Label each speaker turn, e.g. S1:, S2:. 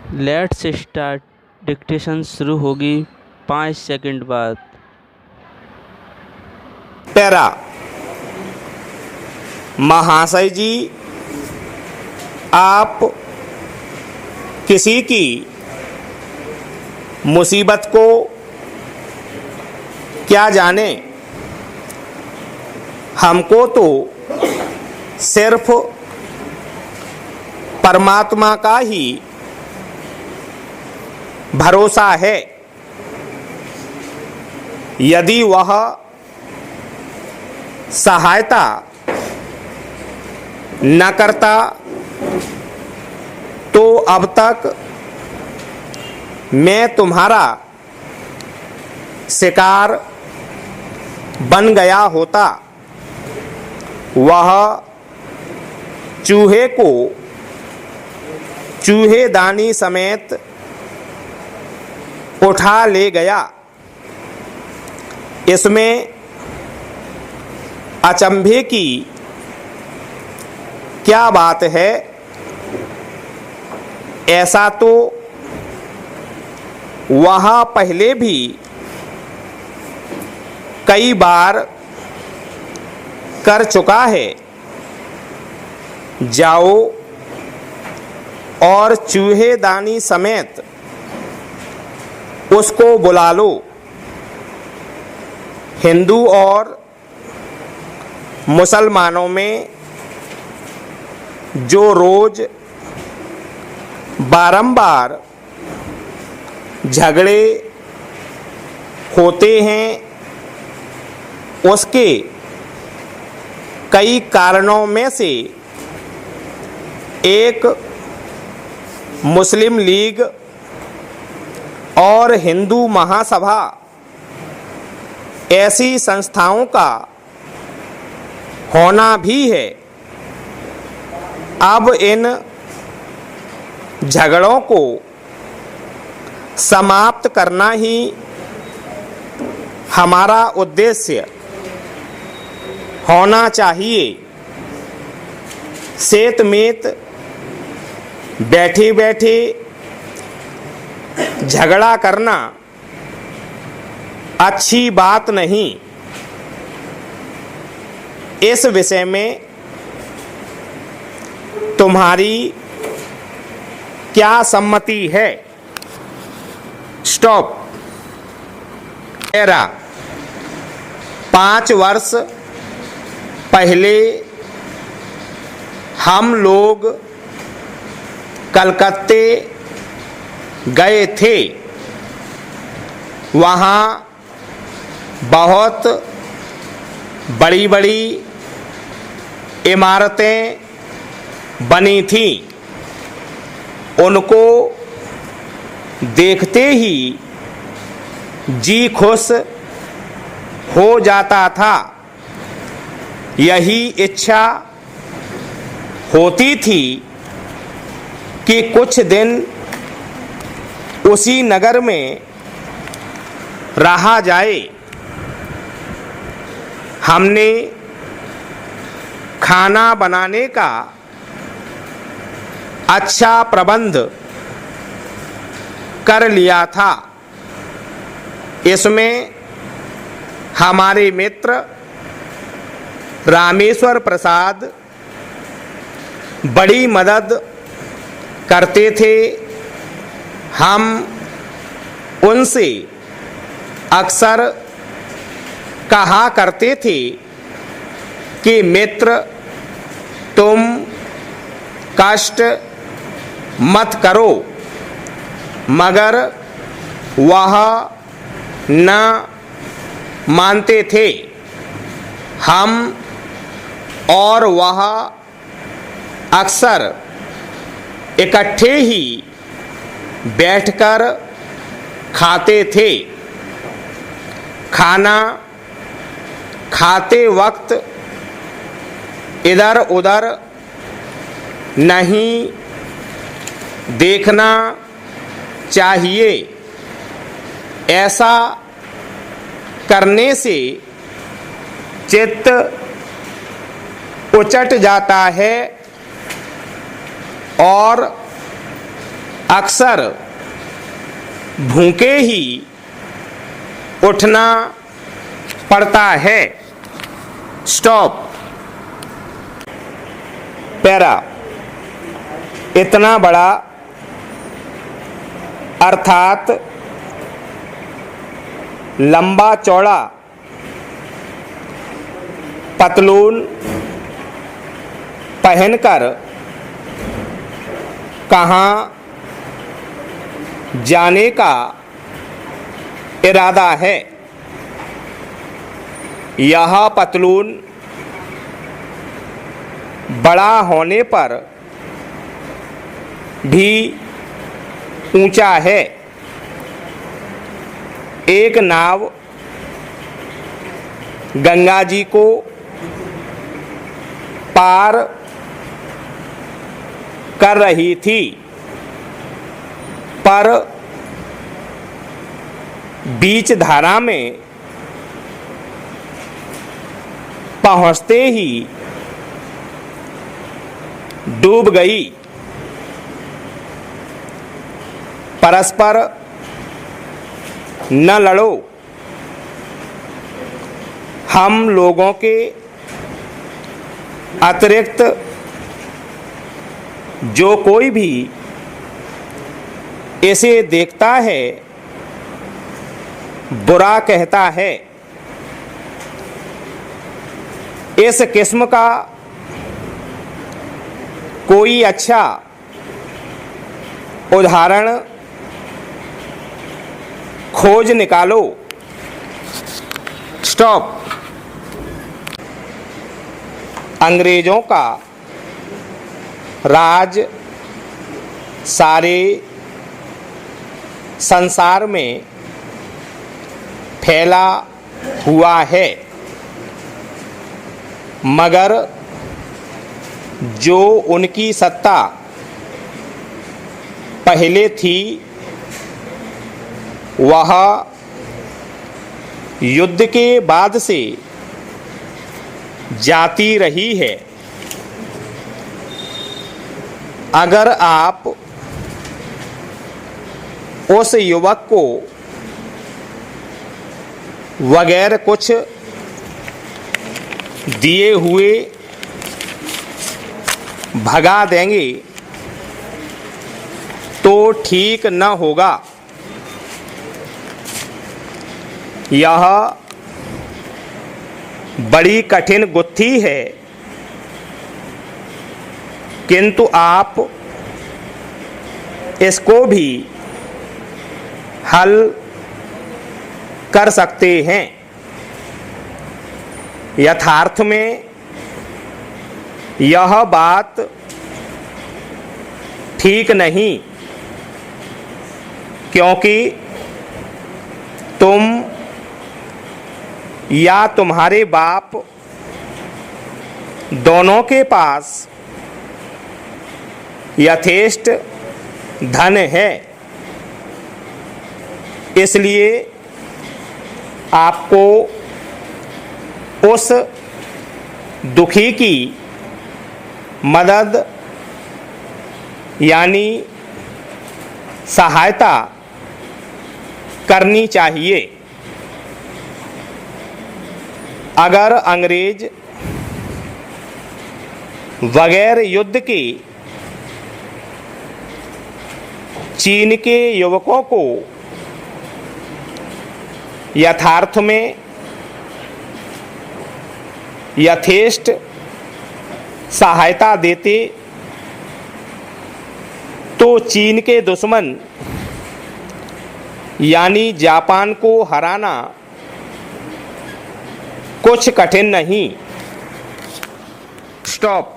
S1: Let's start. Dictation शुरू होगी 5 second बाद।
S2: पैरा। महाशय जी, आप किसी की मुसीबत को क्या जाने, हमको तो सिर्फ परमात्मा का ही भरोसा है। यदि वह सहायता न करता तो अब तक मैं तुम्हारा शिकार बन गया होता। वह चूहे को चूहेदानी समेत उठा ले गया। इसमें अचंभे की क्या बात है? ऐसा तो वह पहले भी कई बार कर चुका है। जाओ और चूहेदानी समेत उसको बुला लो। हिंदू और मुसलमानों में जो रोज बारंबार झगड़े होते हैं, उसके कई कारणों में से एक मुस्लिम लीग और हिंदू महासभा ऐसी संस्थाओं का होना भी है। अब इन झगड़ों को समाप्त करना ही हमारा उद्देश्य होना चाहिए। सेतमेत बैठे बैठे झगड़ा करना अच्छी बात नहीं। इस विषय में तुम्हारी क्या सम्मति है? स्टॉप। 5 वर्ष पहले हम लोग कलकत्ते गए थे। वहाँ बहुत बड़ी बड़ी इमारतें बनी थीं। उनको देखते ही जी खुश हो जाता था। यही इच्छा होती थी कि कुछ दिन उसी नगर में रहा जाए। हमने खाना बनाने का अच्छा प्रबंध कर लिया था। इसमें हमारे मित्र रामेश्वर प्रसाद बड़ी मदद करते थे। हम उनसे अक्सर कहा करते थे कि मित्र, तुम कष्ट मत करो, मगर वह न मानते थे। हम और वह अक्सर इकट्ठे ही बैठकर खाते थे। खाना खाते वक्त इधर उधर नहीं देखना चाहिए। ऐसा करने से चित्त उचट जाता है और अक्सर भूखे ही उठना पड़ता है। स्टॉप। पैरा। इतना बड़ा अर्थात लंबा चौड़ा पतलून पहनकर कहाँ जाने का इरादा है? यह पतलून बड़ा होने पर भी ऊंचा है। एक नाव गंगा जी को पार कर रही थी, पर बीच धारा में पहुंचते ही डूब गई। परस्पर न लड़ो। हम लोगों के अतिरिक्त जो कोई भी इसे देखता है बुरा कहता है। इस किस्म का कोई अच्छा उदाहरण खोज निकालो। स्टॉप। अंग्रेजों का राज सारे संसार में फैला हुआ है, मगर जो उनकी सत्ता पहले थी वह युद्ध के बाद से जाती रही है। अगर आप उस युवक को बगैर कुछ दिए हुए भगा देंगे तो ठीक न होगा। यह बड़ी कठिन गुत्थी है, किंतु आप इसको भी हल कर सकते हैं। यथार्थ में यह बात ठीक नहीं, क्योंकि तुम या तुम्हारे बाप दोनों के पास यथेष्ट धन है, इसलिए आपको उस दुखी की मदद यानी सहायता करनी चाहिए। अगर अंग्रेज बगैर युद्ध के चीन के युवकों को यथार्थ में यथेष्ट सहायता देते तो चीन के दुश्मन यानी जापान को हराना कुछ कठिन नहीं। स्टॉप।